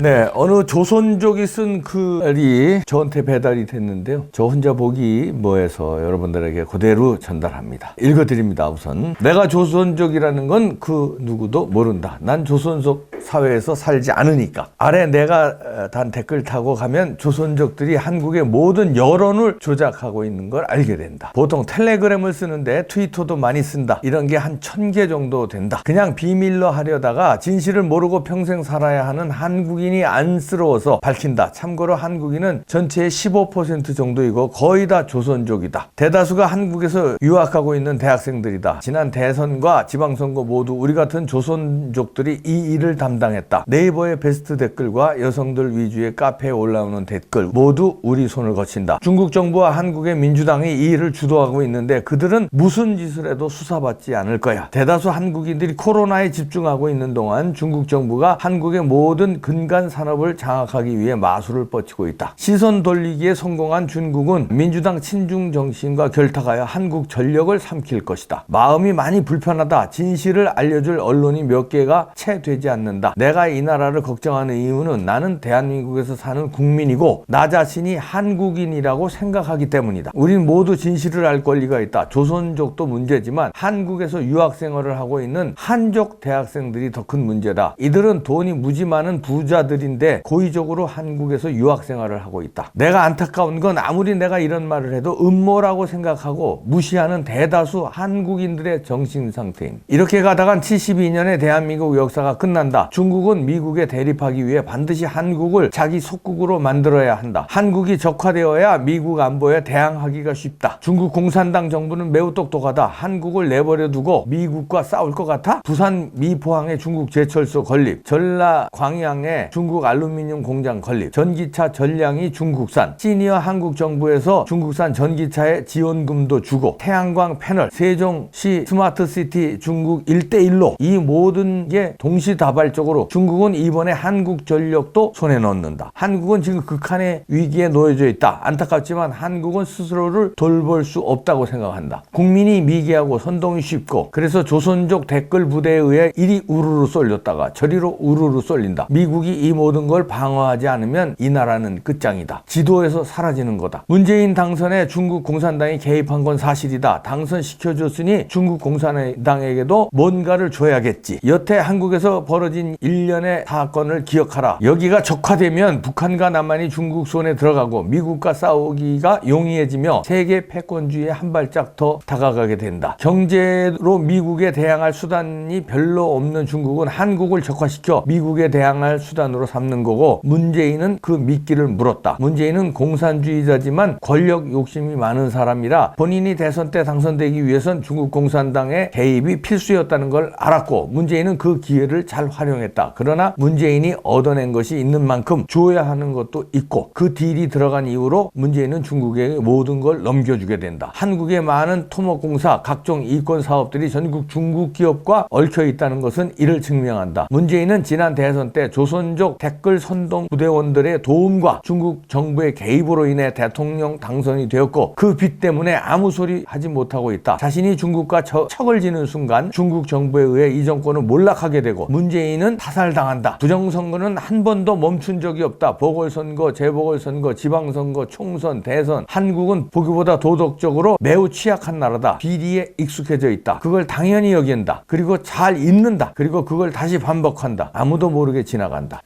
네, 어느 조선족이 쓴 글이 저한테 배달이 됐는데요. 저 혼자 보기 뭐해서 여러분들에게 그대로 전달합니다. 읽어드립니다. 우선 내가 조선족이라는 건 그 누구도 모른다. 난 조선족 사회에서 살지 않으니까. 아래 내가 단 댓글 타고 가면 조선족들이 한국의 모든 여론을 조작하고 있는 걸 알게 된다. 보통 텔레그램을 쓰는데 트위터도 많이 쓴다. 이런 게 한 1000개 정도 된다. 그냥 비밀로 하려다가 진실을 모르고 평생 살아야 하는 한국인이 안쓰러워서 밝힌다. 참고로 한국인은 전체의 15% 정도이고 거의 다 조선족이다. 대다수가 한국에서 유학하고 있는 대학생들이다. 지난 대선과 지방선거 모두 우리 같은 조선족들이 이 일을 담당했다. 네이버의 베스트 댓글과 여성들 위주의 카페에 올라오는 댓글 모두 우리 손을 거친다. 중국 정부와 한국의 민주당이 이 일을 주도하고 있는데 그들은 무슨 짓을 해도 수사받지 않을 거야. 대다수 한국인들이 코로나에 집중하고 있는 동안 중국 정부가 한국의 모든 근간 산업을 장악하기 위해 마술을 뻗치고 있다. 시선 돌리기에 성공한 중국은 민주당 친중 정신과 결탁하여 한국 전력을 삼킬 것이다. 마음이 많이 불편하다. 진실을 알려줄 언론이 몇 개가 채 되지 않는다. 내가 이 나라를 걱정하는 이유는 나는 대한민국에서 사는 국민이고 나 자신이 한국인이라고 생각하기 때문이다. 우린 모두 진실을 알 권리가 있다. 조선족도 문제지만 한국에서 유학 생활을 하고 있는 한족 대학생들이 더 큰 문제다. 이들은 돈이 무지 많은 부자들인데 고의적으로 한국에서 유학 생활을 하고 있다. 내가 안타까운 건 아무리 내가 이런 말을 해도 음모라고 생각하고 무시하는 대다수 한국인들의 정신 상태임. 이렇게 가다간 72년의 대한민국 역사가 끝난다. 중국은 미국에 대립하기 위해 반드시 한국을 자기 속국으로 만들어야 한다. 한국이 적화되어야 미국 안보에 대항하기가 쉽다. 중국 공산당 정부는 매우 똑똑하다. 한국을 내버려 두고 미국과 싸울 것 같아? 부산 미포항에 중국 제철소 건립, 전라 광양에 중국 알루미늄 공장 건립, 전기차 전량이 중국산, 시니어 한국 정부에서 중국산 전기차에 지원금도 주고, 태양광 패널, 세종시 스마트시티 중국 1대1로 이 모든 게 동시다발적으로 중국은 이번에 한국전력도 손에 넣는다. 한국은 지금 극한의 위기에 놓여져 있다. 안타깝지만 한국은 스스로를 돌볼 수 없다고 생각한다. 국민이 미개하고 선동이 쉽고 그래서 조선족 댓글 부대에 의해 이리 우르르 쏠렸다가 저리로 우르르 쏠린다. 미국이 이 모든 걸 방어하지 않으면 이 나라는 끝장이다. 지도에서 사라지는 거다. 문재인 당선에 중국 공산당이 개입한 건 사실이다. 당선시켜줬으니 중국 공산당에게도 뭔가를 줘야겠지. 여태 한국에서 벌어진 일련의 사건을 기억하라. 여기가 적화되면 북한과 남한이 중국 손에 들어가고 미국과 싸우기가 용이해지며 세계 패권주의에 한 발짝 더 다가가게 된다. 경제로 미국에 대항할 수단이 별로 없는 중국은 한국을 적화시켜 미국에 대항할 수단으로 삼는 거고 문재인은 그 미끼를 물었다. 문재인은 공산주의자지만 권력 욕심이 많은 사람이라 본인이 대선 때 당선되기 위해선 중국 공산당의 개입이 필수였다는 걸 알았고 문재인은 그 기회를 잘 활용했다. 그러나 문재인이 얻어낸 것이 있는 만큼 줘야 하는 것도 있고 그 딜이 들어간 이후로 문재인은 중국에게 모든 걸 넘겨주게 된다. 한국의 많은 토목공사, 각종 이권 사업들이 전국 중국 기업과 얽혀 있다는 것은 이를 증명한다. 문재인은 지난 대선 때 조선족 댓글 선동 부대원들의 도움과 중국 정부의 개입으로 인해 대통령 당선이 되었고 그 빚 때문에 아무 소리 하지 못하고 있다. 자신이 중국과 척을 지는 순간 중국 정부에 의해 이 정권은 몰락하게 되고 문재인은 타살당한다. 부정선거는 한 번도 멈춘 적이 없다. 보궐선거, 재보궐선거, 지방선거, 총선, 대선. 한국은 보기보다 도덕적으로 매우 취약한 나라다. 비리에 익숙해져 있다. 그걸 당연히 여긴다. 그리고 잘 읽는다. 그리고 그걸 다시 반복한다. 아무도 모르게 지나간다.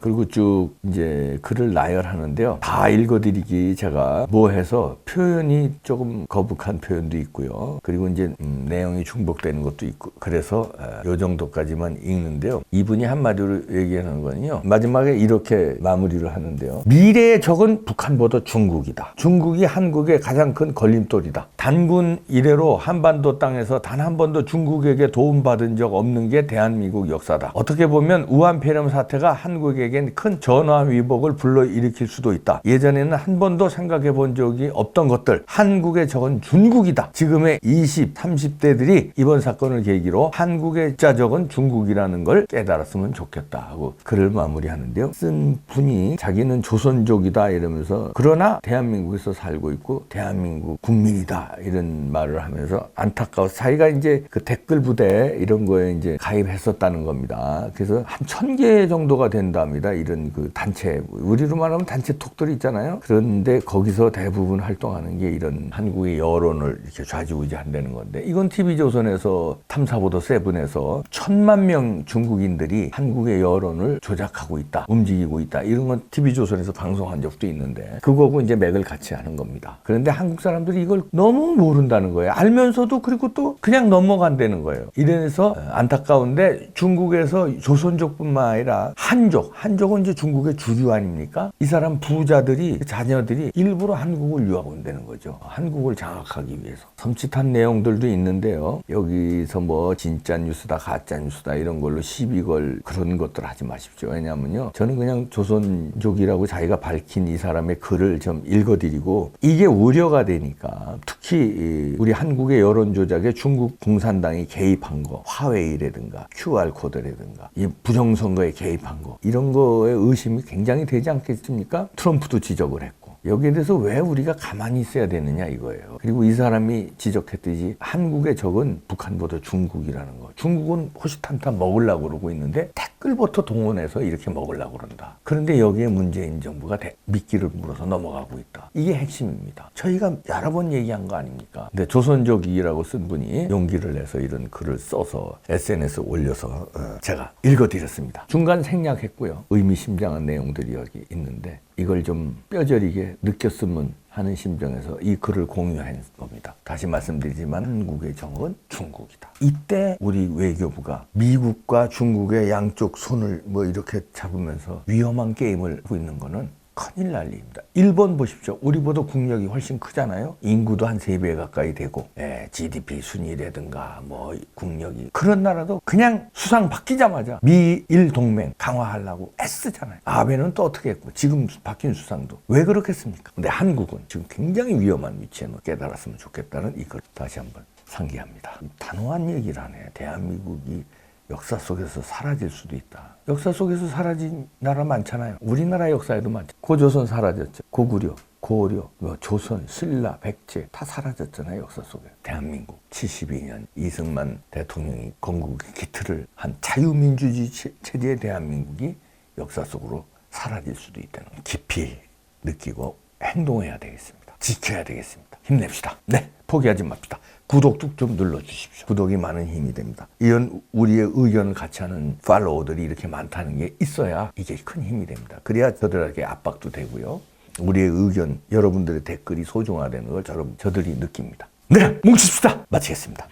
그리고 쭉 이제 글을 나열하는데요. 다 읽어드리기 제가 뭐해서 표현이 조금 거북한 표현도 있고요. 그리고 이제 내용이 중복되는 것도 있고 그래서 요 정도까지만 읽는데요. 이분이 한마디로 얘기하는 거는요. 마지막에 이렇게 마무리를 하는데요. 미래의 적은 북한보다 중국이다. 중국이 한국의 가장 큰 걸림돌이다. 단군 이래로 한반도 땅에서 단 한 번도 중국에게 도움받은 적 없는 게 대한민국 역사다. 어떻게 보면 우한 폐렴 사태가 한국에겐 큰 전화위복을 불러일으킬 수도 있다. 예전에는 한 번도 생각해 본 적이 없던 것들 한국의 적은 중국이다. 지금의 20, 30대들이 이번 사건을 계기로 한국의 적은 중국이라는 걸 걸 깨달았으면 좋겠다 하고 글을 마무리하는데요. 쓴 분이 자기는 조선족이다 이러면서 그러나 대한민국에서 살고 있고 대한민국 국민이다 이런 말을 하면서 안타까워 자기가 이제 그 댓글 부대 이런 거에 이제 가입했었다는 겁니다. 그래서 한 1000개 정도가 된답니다. 이런 그 단체, 우리로 말하면 단체톡들이 있잖아요. 그런데 거기서 대부분 활동하는 게 이런 한국의 여론을 이렇게 좌지우지한다는 건데, 이건 TV조선에서 탐사보도 세븐에서 1000만 명 중국인들이 한국의 여론을 조작하고 있다, 움직이고 있다, 이런 건 TV조선에서 방송한 적도 있는데 그거하고 이제 맥을 같이 하는 겁니다. 그런데 한국 사람들이 이걸 너무 모른다는 거예요. 알면서도 그리고 또 그냥 넘어간다는 거예요. 이래서 안타까운데 중국에서 조선족뿐만 아니라 한족은 이제 중국의 주류 아닙니까? 이 사람 부자들이, 자녀들이 일부러 한국을 유학 온다는 거죠. 한국을 장악하기 위해서. 섬찟한 내용들도 있는데요. 여기서 뭐 진짜 뉴스다 가짜 뉴스다 이런 걸로 시비 걸 그런 것들 하지 마십시오. 왜냐면요, 저는 그냥 조선족이라고 자기가 밝힌 이 사람의 글을 좀 읽어드리고, 이게 우려가 되니까 특히 우리 한국의 여론 조작에 중국 공산당이 개입한 거, 화웨이라든가 QR코드라든가 이 부정선거에 개입한 거, 이런 거에 의심이 굉장히 되지 않겠습니까? 트럼프도 지적을 했고. 여기에 대해서 왜 우리가 가만히 있어야 되느냐 이거예요. 그리고 이 사람이 지적했듯이 한국의 적은 북한보다 중국이라는 거. 중국은 호시탐탐 먹으려고 그러고 있는데 댓글부터 동원해서 이렇게 먹으려고 그런다. 그런데 여기에 문재인 정부가 미끼를 물어서 넘어가고 있다. 이게 핵심입니다. 저희가 여러 번 얘기한 거 아닙니까? 근데 조선족이라고 쓴 분이 용기를 내서 이런 글을 써서 SNS에 올려서 제가 읽어드렸습니다. 중간 생략했고요. 의미심장한 내용들이 여기 있는데 이걸 좀 뼈저리게 느꼈으면 하는 심정에서 이 글을 공유한 겁니다. 다시 말씀드리지만 한국의 정은 중국이다. 이때 우리 외교부가 미국과 중국의 양쪽 손을 뭐 이렇게 잡으면서 위험한 게임을 하고 있는 거는 큰일 날 일입니다. 일본 보십시오. 우리보다 국력이 훨씬 크잖아요. 인구도 한 3배 가까이 되고, GDP 순위라든가 뭐 국력이, 그런 나라도 그냥 수상 바뀌자마자 미일 동맹 강화하려고 애쓰잖아요. 아베는 또 어떻게 했고 지금 바뀐 수상도 왜 그렇겠습니까? 근데 한국은 지금 굉장히 위험한 위치에 깨달았으면 좋겠다는 이걸 다시 한번 상기합니다. 단호한 얘기를 하네. 대한민국이 역사 속에서 사라질 수도 있다. 역사 속에서 사라진 나라 많잖아요. 우리나라 역사에도 많죠. 고조선 사라졌죠. 고구려, 고려, 조선, 신라, 백제 다 사라졌잖아요. 역사 속에. 대한민국 72년 이승만 대통령이 건국의 기틀을 한 자유민주주의 체제의 대한민국이 역사 속으로 사라질 수도 있다는 걸 깊이 느끼고 행동해야 되겠습니다. 지켜야 되겠습니다. 힘냅시다. 네, 포기하지 맙시다. 구독도 좀 눌러주십시오. 구독이 많은 힘이 됩니다. 이런 우리의 의견을 같이 하는 팔로워들이 이렇게 많다는 게 있어야 이게 큰 힘이 됩니다. 그래야 저들에게 압박도 되고요. 우리의 의견, 여러분들의 댓글이 소중하다는 걸 저들이 느낍니다. 네, 뭉칩시다. 마치겠습니다.